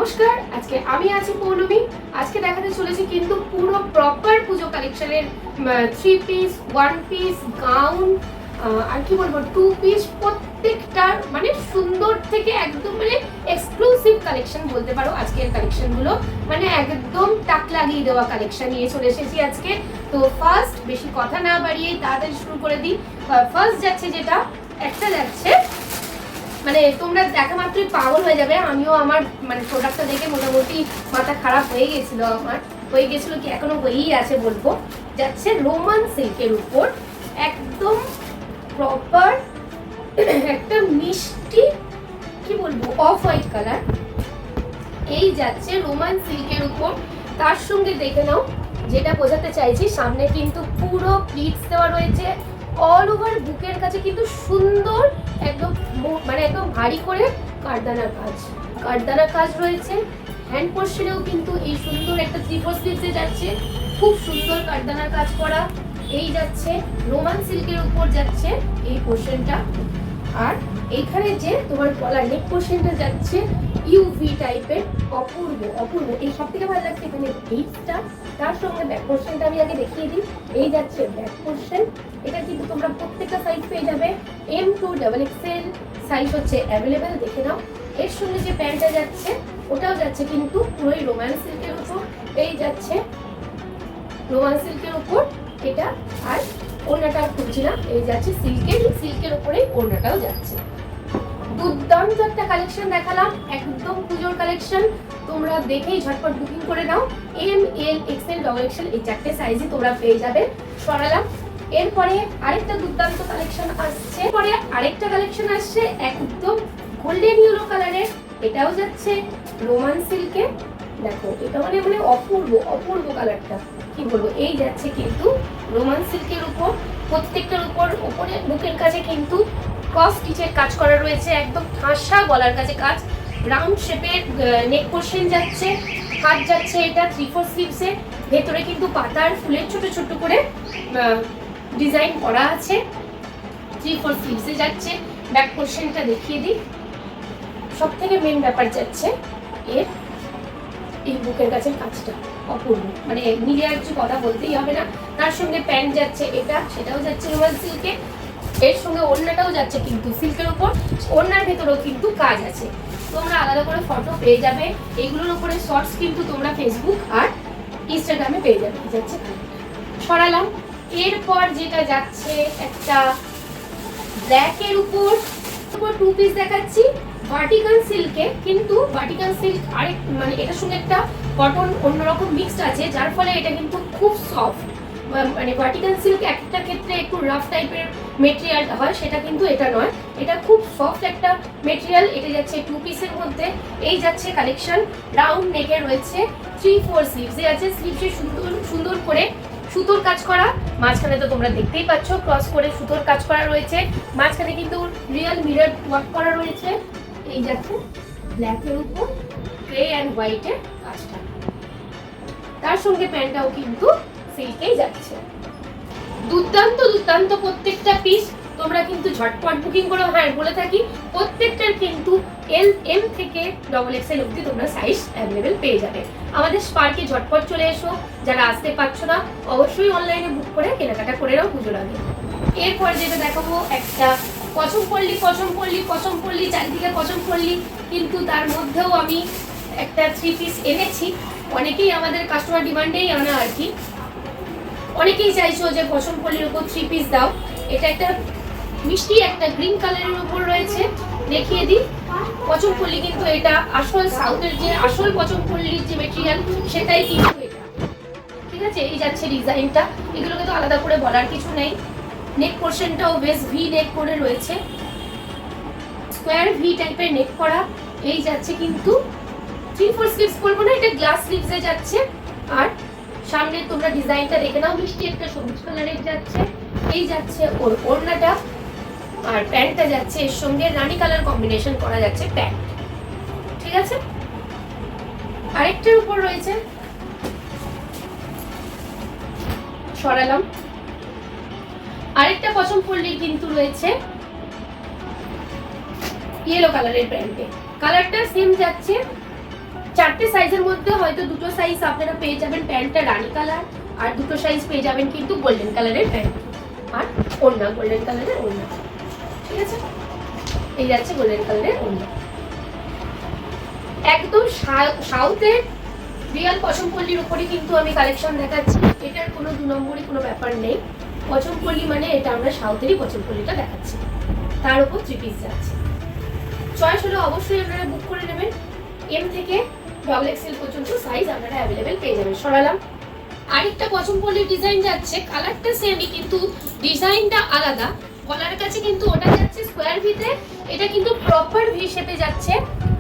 নমস্কার, আজকে আমি আছি পৌলমী। আজকে দেখাতে চলেছি কিন্তু পুরো প্রপার পুজো কালেকশনের 3 পিস, 1 পিস, গাউন, আর কি বলবো 2 পিস, প্রত্যেকটার মানে সুন্দর থেকে একদম মানে এক্সক্লুসিভ কালেকশন বলতে পারো। আজকের কালেকশনগুলো মানে একদম টাক লাগিয়ে দেওয়া কালেকশন নিয়ে চলে এসেছি আজকে। তো ফার্স্ট বেশি কথা না বাড়িয়ে তাড়াতাড়ি শুরু করে দিই। ফার্স্ট যাচ্ছে যেটা, একটা যাচ্ছে মানে তোমরা দেখা মাত্রই পাগল হয়ে যাবে। আমিও আমার মানে প্রোডাক্টটা দেখে মোটামুটি মাথা খারাপ হয়ে গেছিল, হয়ে গেছিল কি এখনো হয়েই আছে বলবো। যাচ্ছে রোমান সিল্কের উপর একদম প্রপার একটা মিষ্টি কি বলবো অফ হোয়াইট কালার। এই যাচ্ছে রোমান সিল্কের উপর, তার সঙ্গে দেখে নাও যেটা বোঝাতে চাইছি, সামনে কিন্তু পুরো প্লিটস দেওয়া রয়েছে। অল ওভার বুকের কাছে কিন্তু সুন্দর একদম মানে একদম ভারী করে কাঠদানা কাজ রয়েছে। হ্যান্ড পোর্শনেও কিন্তু এই সুন্দর একটা 3/4 স্লিভসে যাচ্ছে, খুব সুন্দর কাঠদানার কাজ করা। এই যাচ্ছে রোমান সিল্কের উপর যাচ্ছে এই পোর্শনটা। আর এইখানে যে তোমার গলার নেক পোর্শনটা যাচ্ছে ইউভি টাইপের, অপূর্ব অপূর্ব। এই সব থেকে ভালো লাগছে এখানে বিটসটা, তার সঙ্গে ব্যাক পোর্শনটা আমি আগে দেখিয়ে দিই। এই যাচ্ছে ব্যাক পোর্শন, এটা কিন্তু তোমরা প্রত্যেকটা সাইজ পেয়ে যাবে। M to XXL সাইজ হচ্ছে অ্যাভেলেবেল, দেখে নাও। এর সঙ্গে যে প্যান্টটা যাচ্ছে ওটাও যাচ্ছে কিন্তু পুরোই রোমান সিল্কের উপর। এই যাচ্ছে রোমান সিল্কের উপর এটা, আর ওড়নাটা খুঁজছি না, এই যাচ্ছে সিল্কের উপরেই ওড়নাটাও যাচ্ছে। দুর্দান্ত একটা কালেকশন দেখালাম, একদম পুজোর কালেকশন। তোমরা দেখেই ঝটপট বুকিং করে নাও। M, L, XL, XXL এই চারটে সাইজে তোমরা পেয়ে যাবে। সরালাম। এরপরে আরেকটা দুর্দান্ত কালেকশন আসছে, একদম গোল্ডেন ইয়েলো কালারের, এটাও যাচ্ছে রোমান সিল্কে। দেখো এটা মানে মানে অপূর্ব অপূর্ব কালারটা, কি বলবো। এই যাচ্ছে কিন্তু রোমান সিল্কের উপর, প্রত্যেকটার উপরে বুকের কাছে কিন্তু ক্রস স্টিচের কাজ করা রয়েছে, একদম ঠাসা গলার কাছে কাজ, রাউন্ড শেপের নেক পোর্শন যাচ্ছে, হাত যাচ্ছে এটা 3/4 স্লিভসে, ভেতরে কিন্তু পাতার ফুলের ছোট ছোট করে ডিজাইন করা আছে, 3/4 স্লিভসে যাচ্ছে। ব্যাক পোর্শনটা দেখিয়ে দিই। সব থেকে মেন ব্যাপার যাচ্ছে এর এই বুকের কাছে কাজটা অপূর্ব, মানে নিজে আর কিছু কথা বলতেই হবে না। তার সঙ্গে প্যান্ট যাচ্ছে এটা, সেটাও যাচ্ছে রোমান সিল্কে। এর সঙ্গে ওড়নাটাও যাচ্ছে কিন্তু সিল্কের উপর, ওড়নার ভেতরেও কিন্তু কাজ আছে। তোমরা আলাদা করে ফটো পেয়ে যাবে, এইগুলোর উপরে শর্টস কিন্তু তোমরা ফেসবুক আর ইনস্টাগ্রামে পেয়ে যাবে। যাচ্ছে সরালাম। এরপর যেটা যাচ্ছে একটা ব্ল্যাকের উপর 2 পিস দেখাচ্ছি ভার্টিকাল সিল্কে, কিন্তু ভার্টিকাল সিল্ক আরেক মানে এটার সঙ্গে একটা কটন অন্যরকম মিক্সড আছে, যার ফলে এটা কিন্তু খুব সফট। মানে ভার্টিকাল সিল্ক একটা ক্ষেত্রে একটু রাফ টাইপের মেটেরিয়ালটা হয়, সেটা কিন্তু এটা নয়, এটা খুব সফট একটা মেটেরিয়াল। এটা যাচ্ছে 2 পিসের মধ্যে। এই যাচ্ছে কালেকশন, রাউন্ড নেকে রয়েছে, 3/4 স্লিভসে আছে, স্লিভসে সুন্দর সুন্দর করে সুতোর কাজ করা, মাঝখানে তো তোমরা দেখতেই পাচ্ছ ক্রস করে সুতোর কাজ করা রয়েছে, মাঝখানে কিন্তু রিয়েল মিরর ওয়ার্ক করা রয়েছে। এই যাচ্ছে ব্ল্যাকের উপর গ্রে অ্যান্ড হোয়াইটের কাজটা, তার সঙ্গে প্যান্টটাও কিন্তু সিল্কেই যাচ্ছে। দুর্দান্ত দুর্দান্ত প্রত্যেকটা পিস, তোমরা কিন্তু ঝটপট বুকিং করো। হ্যাঁ বলে থাকি প্রত্যেকটার কিন্তু M থেকে XXL অবধি তোমরা সাইজ অ্যাভেলেবেল পেয়ে যাবে। আমাদের স্পার্কে ঝটপট চলে এসো, যারা আসতে পারছো না অবশ্যই অনলাইনে বুক করে কেনাকাটা করে নাও পুজোর আগে। এরপর যেটা দেখাবো একটা পছমপল্লি চারিদিকে পছমপল্লি, কিন্তু তার মধ্যেও আমি একটা 3 পিস এনেছি। অনেকেই আমাদের কাস্টমার ডিমান্ডেই আনা আর কি, অনেকেই চাইছো যে পছমপল্লির উপর 3 পিস দাও। এটা একটা মিষ্টি একটা গ্রিন কালারের উপর রয়েছে, দেখিয়ে দিই। পছমপল্লি কিন্তু এটা আসল সাউথের যে আসল পছমপল্লির যে মেটেরিয়াল সেটাই কিন্তু এটা, ঠিক আছে। এই যাচ্ছে ডিজাইনটা, এগুলোকে তো আলাদা করে বলার কিছু নেই। নেক পোর্শনটাও বেশ ভি নেক করে রয়েছে, স্কোয়ার ভি টাইপের নেক করা। এই যাচ্ছে কিন্তু 3/4 স্লিভস বলবো না, এটা গ্লাস স্লিভসে যাচ্ছে। আর সামনে তোমরা ডিজাইনটা দেখে নাও, মিষ্টি একটা সবুজ কালারের যাচ্ছে। এই যাচ্ছে ওর ওড়নাটা, আর প্যান্টটা যাচ্ছে এর সঙ্গে রানী কালার কম্বিনেশন করা যাচ্ছে প্যান্ট, ঠিক আছে। আরেকটার উপর রয়েছে, সরালাম, আরেকটা পছমপল্লি কিন্তু রয়েছে ইয়েলো কালারের প্যান্টে, কালারটা সেম যাচ্ছে, চারটে সাইজের মধ্যে হয়তো দুটো সাইজ আপনারা পেয়ে যাবেন প্যান্টটা রানী কালার, আর দুটো সাইজ পেয়ে যাবেন কিন্তু গোল্ডেন কালারের প্যান্ট আর ওড়না, গোল্ডেন কালারের ওড়না। ঠিক আছে, এই যাচ্ছে গোল্ডেন কালারের ওড়না। একদম সাউথের রিয়াল পশমপল্লির উপরে কিন্তু আমি কালেকশন দেখাচ্ছি, এটার কোনো 2 নম্বরই কোনো ব্যাপার নেই। পশমপল্লি মানে এটা আমরা সাউথেরই পশমপল্লিটা দেখাচ্ছি, তার উপর 3 পিস যাচ্ছে। চয়েস হলে অবশ্যই আপনারা বুক করে নেবেন। এম থেকে XXL পর্যন্ত সাইজ আপনারা অ্যাভেলেবেল পেয়ে যাবেন। সরালাম, আরেকটা পশমপল্লির ডিজাইন যাচ্ছে, কালারটা সেমই কিন্তু ডিজাইনটা আলাদা। গলার কাছে কিন্তু ওটা যাচ্ছে স্কোয়ার ভিতে, এটা কিন্তু প্রপার ভি শেপে যাচ্ছে।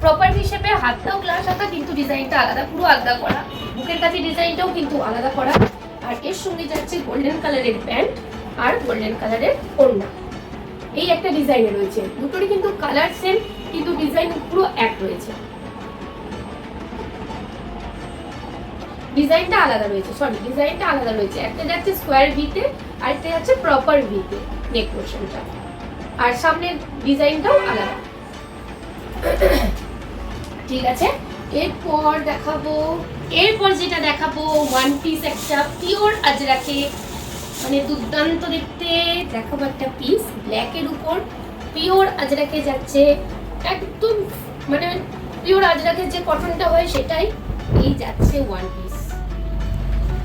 প্রপার ভি শেপে হাতটাও গ্লাস হাতা, কিন্তু ডিজাইনটা আলাদা, পুরো আলাদা করা। বুকের কাছে ডিজাইনটাও কিন্তু আলাদা করা। আর এর সঙ্গে যাচ্ছে গোল্ডেন কালারের প্যান্ট আর গোল্ডেন কালারের ওড়না। এই একটা ডিজাইনে রয়েছে, দুটোরই কিন্তু কালার সেম কিন্তু ডিজাইন পুরো এক রয়েছে। ডিজাইনটা আলাদা রয়েছে, ডিজাইনটা আলাদা রয়েছে। একটা যাচ্ছে স্কোয়ার ভিতে আর একটা যাচ্ছে প্রপার ভিতে নেক পোরশনটা, আর সামনের ডিজাইনটাও আলাদা। ঠিক আছে, এরপর যেটা দেখাবো ওয়ান পিস, একটা পিওর আজরাকে, মানে দুর্দান্ত দেখতে দেখাবো একটা পিস ব্ল্যাকের উপর পিওর আজরাকে যাচ্ছে, একদম মানে পিওর আজরাকের যে কটনটা হয় সেটাই। এই যাচ্ছে ওয়ান পিস,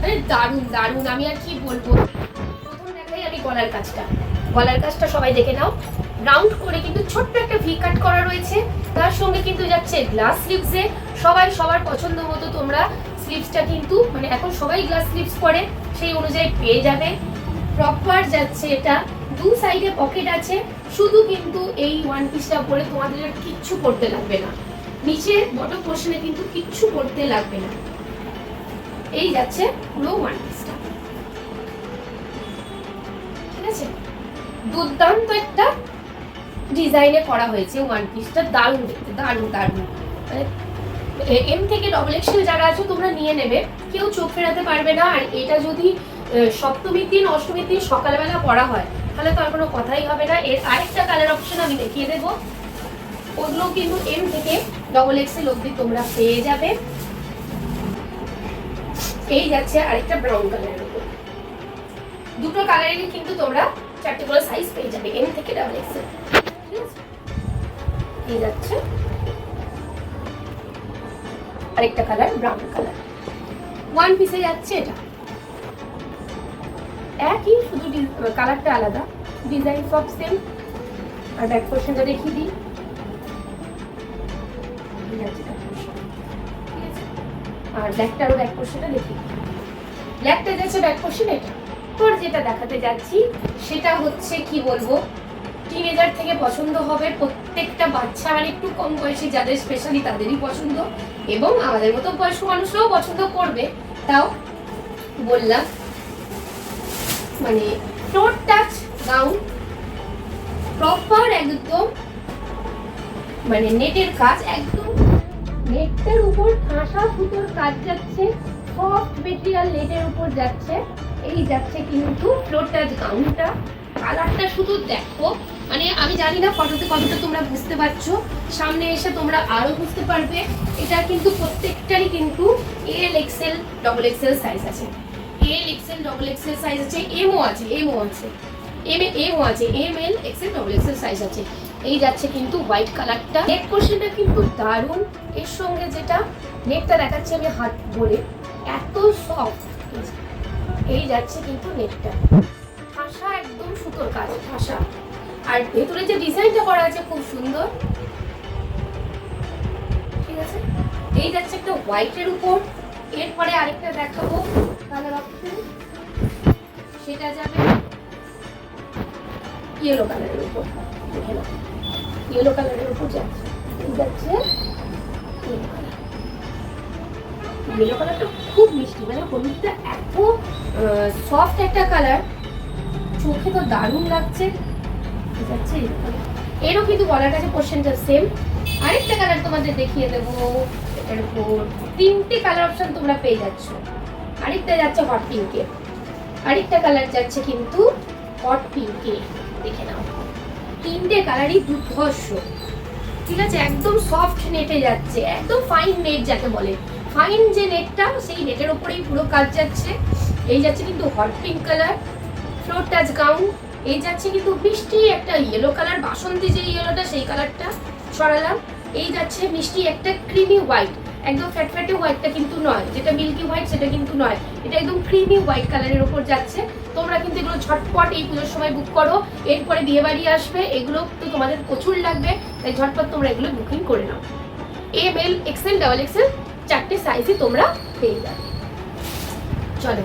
মানে দারুণ দারুণ, আমি আর কি বলবো। প্রথম দেখাই আমি গলার কাজটা সবাই দেখে নাও। রাউন্ড করে কিন্তু ছোট্ট একটা ভি কাট করা রয়েছে, তার সঙ্গে কিন্তু যাচ্ছে গ্লাস স্লিভসে। সবাই সবার পছন্দ মতো তোমরা স্লিভসটা কিন্তু মানে এখন সবাই গ্লাস স্লিভস পরে, সেই অনুযায়ী পেয়ে যাবে। প্রপার যাচ্ছে এটা, দু সাইডে পকেট আছে। শুধু কিন্তু এই ওয়ান পিসটা পরে তোমাদের কিচ্ছু করতে লাগবে না, নিচে বটম পোর্শনে কিন্তু কিচ্ছু করতে লাগবে না। এই যাচ্ছে পুরো ওয়ান পিসটা। ঠিক আছে, দুর্দান্ত একটা ডিজাইনে করা হয়েছে ওয়ান পিসটা, দারুণ দেখতে, দারুণ দারুণ। মানে এম থেকে XXL যারা আছো তোমরা নিয়ে নেবে, কেউ চোখ ফেরাতে পারবে না। আর এটা যদি সপ্তমীর দিন অষ্টমীর দিন সকালবেলা পরা হয় তাহলে তো আর কোনো কথাই হবে না। এর আরেকটা কালার অপশন আমি দেখিয়ে দেবো, ওগুলো কিন্তু এম থেকে XXL অবধি তোমরা পেয়ে যাবে। এই যাচ্ছে আরেকটা ব্রাউন কালারের উপর, দুটো কালারেরই কিন্তু তোমরা 4টে করে সাইজ পেয়ে যাবে এম থেকে XXL। এই যাচ্ছে আরেকটা কালার ব্রাউন কালার, ওয়ান পিসে যাচ্ছে এটা একই, শুধু কালারটা আলাদা, ডিজাইন সব সেম। আর ব্যাক পোর্শনটা দেখিয়ে দিই, আর ব্ল্যাকটারও ব্যাক পোর্শনটা দেখি। ব্ল্যাকটা যাচ্ছে ব্যাক পোর্শন এটা। পর যেটা দেখাতে যাচ্ছি সেটা হচ্ছে কি বলবো, টিনেজার থেকে পছন্দ হবে প্রত্যেকটা বাচ্চা, মানে একটু কম বয়সী যাদের স্পেশালি তাদেরই পছন্দ, এবং আমাদের মতো বয়স্ক মানুষরাও পছন্দ করবে। তাও বললাম, মানে ফ্লোর টাচ গাউন, প্রপার একদম মানে নেটের কাজ, একদম নেটের উপর ঠাসা সুতোর কাজ যাচ্ছে, সফট মেটেরিয়াল নেটের উপর যাচ্ছে। এই যাচ্ছে কিন্তু ফ্লোর টাচ গাউনটা, কালারটা শুধু দেখো, মানে আমি জানি না ফটোতে কতটা তোমরা বুঝতে পারছো, সামনে এসে তোমরা আরো বুঝতে পারবে। এটা কিন্তু প্রত্যেকটারই কিন্তু XL XXL সাইজ আছে, XL XXL সাইজ আছে, এমও আছে, এমও আছে, ML XL XXL সাইজ আছে। এই যাচ্ছে কিন্তু হোয়াইট কালারটা, নেক পোর্শনটা কিন্তু দারুণ। এর সঙ্গে যেটা নেকটা দেখাচ্ছি আমি হাত বলে, এত সফট। এই যাচ্ছে কিন্তু নেকটা ঠাসা, একদম সুতোর কাজ ঠাসা, আর ভেতরে যে ডিজাইনটা করা আছে খুব সুন্দর। ঠিক আছে, এই যাচ্ছে একটা হোয়াইটের উপর। এরপরে আরেকটা দেখাবো কালার অপশন, সেটা যাবে ইয়েলো কালারের উপর। ইয়েলো কালারের উপর যাচ্ছে, ইয়েলো কালারটা খুব মিষ্টি, মানে হলুদটা এত সফট একটা কালার, চোখে তো দারুণ লাগছে। এরও কিন্তু গলার কাছে পোর্শনটা সেম। আরেকটা কালার তোমাদের দেখিয়ে দেবো, এটার উপর 3টে কালার অপশন তোমরা পেয়ে যাচ্ছ। আরেকটা যাচ্ছে হট পিঙ্কে, আরেকটা কালার যাচ্ছে কিন্তু হট পিঙ্কে, দেখে নাও 3টে কালারই দুর্ধর্ষ। ঠিক আছে, একদম সফট নেটে যাচ্ছে, একদম ফাইন নেট যাকে বলে, ফাইন যে নেটটা সেই নেটের উপরেই পুরো কাজ যাচ্ছে। এই যাচ্ছে কিন্তু hot pink colour, floor touch gown. এই যাচ্ছে কিন্তু মিষ্টি একটা ইয়েলো কালার, বাসন্তী যে ইয়েলোটা সেই কালারটা সরালাম। এই যাচ্ছে মিষ্টি একটা ক্রিমি হোয়াইট, একদম ফ্যাটফ্যাটে হোয়াইটটা কিন্তু নয়, যেটা মিল্কি হোয়াইট সেটা কিন্তু নয়, এটা একদম ক্রিমি হোয়াইট কালারের উপর যাচ্ছে। তোমরা কিন্তু এগুলো ঝটপট এই পুজোর সময় বুক করো, এরপরে বিয়ে বাড়ি আসবে, এগুলো তো তোমাদের প্রচুর লাগবে, তাই ঝটপট তোমরা এগুলো বুকিং করে নাও। M L XL double XL চারটে সাইজই তোমরা পেয়ে যাবে। চলো,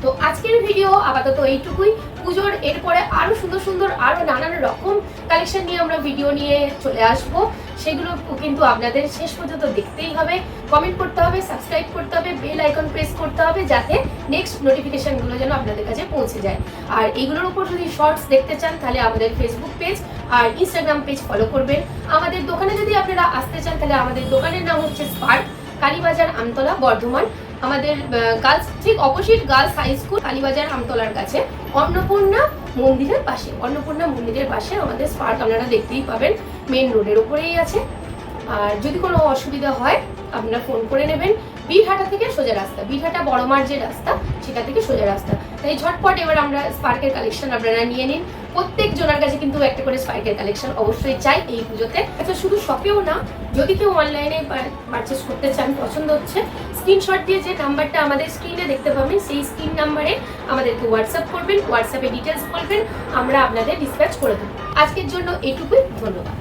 তো আজকের ভিডিও আপাতত এইটুকুই। পুজোর এরপরে আরো সুন্দর সুন্দর আরো নানান রকম কালেকশন নিয়ে আমরা ভিডিও নিয়ে চলে আসব, সেগুলো কিন্তু আপনাদের শেষ পর্যন্ত দেখতেই হবে, কমেন্ট করতে হবে, সাবস্ক্রাইব করতে হবে, বেল আইকন প্রেস করতে হবে, যাতে নেক্সট নোটিফিকেশনগুলো যেন আপনাদের কাছে পৌঁছে যায়। আর এগুলোর উপর যদি শর্টস দেখতে চান তাহলে আমাদের ফেসবুক পেজ আর ইনস্টাগ্রাম পেজ ফলো করবেন। আমাদের দোকানে যদি আপনারা আসতে চান তাহলে আমাদের দোকানের নাম হচ্ছে স্পার্ক, কালীবাজার, আমতলা, বর্ধমান। আমাদের গার্লস ঠিক opposite girls high school, Kalibazar আমতলার কাছে, অন্নপূর্ণা মন্দিরের পাশে, অন্নপূর্ণা মন্দিরের পাশে আমাদের স্পার্ক আপনারা দেখতেই পাবেন, মেন রোডের উপরেই আছে। আর যদি কোনো অসুবিধা হয় আপনারা ফোন করে নেবেন। বীরহাটা থেকে সোজা রাস্তা, বীরহাটা বড়মার যে রাস্তা সেটা থেকে সোজা রাস্তা। তাই ঝটপট এবার আমরা স্পার্কের কালেকশন আপনারা নিয়ে নিন। প্রত্যেক জনের কাছে কিন্তু একটা করে স্পার্কের কালেকশন অবশ্যই চাই এই পুজোতে। আচ্ছা, শুধু শপেও না, যদি কেউ অনলাইনে পারচেস করতে চান, পছন্দ হচ্ছে, স্ক্রিনশট দিয়ে যে নাম্বারটা আমাদের স্ক্রিনে দেখতে পাবেন সেই স্ক্রিন নাম্বারে আমাদেরকে হোয়াটসঅ্যাপ করবেন, হোয়াটসঅ্যাপে ডিটেলস বলবেন, আমরা আপনাদের ডিসপ্যাচ করে দেবো। আজকের জন্য এইটুকুই, ধন্যবাদ।